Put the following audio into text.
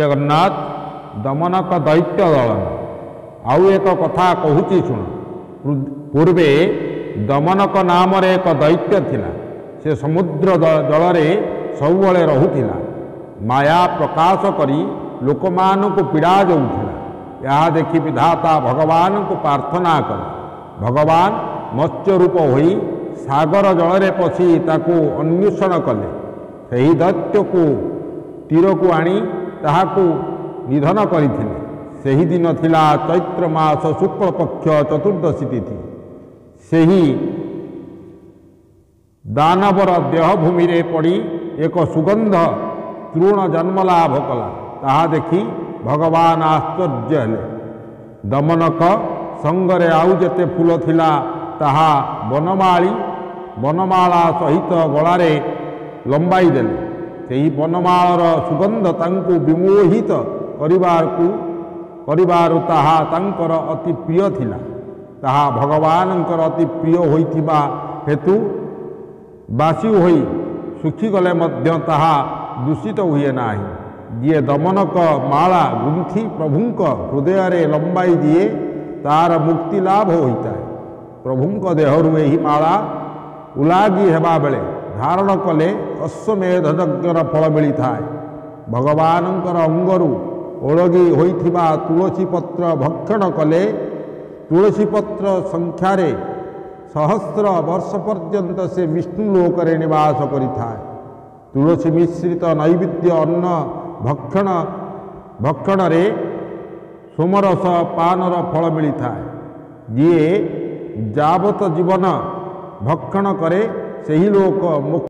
जगन्नाथ दमनक दैत्य दलन आउ एक कथा कहूची शुण। पूर्वे दमनक नाम एक दैत्य थिला। से समुद्र जल सबुबले रहुथिला। माया प्रकाश करी लोकमानंकु पीड़ा जाउथिला। यह देखि विधाता भगवान को प्रार्थना कले। भगवान मत्स्य रूप होई सागर जल पशि ताकू अन्वेषण कले। सही दैत्य को तीर को आनी ताहाकू निधन करथिले। सही दिन थिला चैत्र मास शुक्ल पक्ष चतुर्दशी तिथि। सही दानवर देहभूमि रे पड़ी एक सुगंध तृण जन्म लाभ कला। ताहा देखि भगवान आश्चर्य हेले। दमनक संगरे आउ जेते फूल थिला ताहा बनमाला सहित गलारे लंबाई देले। सेही बनमालार सुगंध तांकु विमोहित करिबारु ताहा तांकर अति प्रिय थिला। ताहा भगवानंकर अति प्रिय होइथिबा हेतु बासी होई सुखीगले मध्य ताहा दूषित हुए नाही। जी दमनक माला गुंथि प्रभुंक हृदय रे लंबाई दिए तार मुक्ति लाभ होता है। प्रभुंक देहरु एही माला उलागी हेबा बेले धारण कले अश्वमेध यज्ञर फल मिली थाए। भगवानंकर अंगरु ओलगी होइथिबा तुलसी पत्र भक्षण कले तुलसी पत्र संख्यारे सहस्र वर्ष पर्यंत से विष्णु लोक रे निवास करि थाए। तुलसी मिश्रित नैवेद्य अन्न भक्षण रे सोमरस पानर फल मिली थाए। जी जावत जीवन भक्षण करे सही लोक मुक्त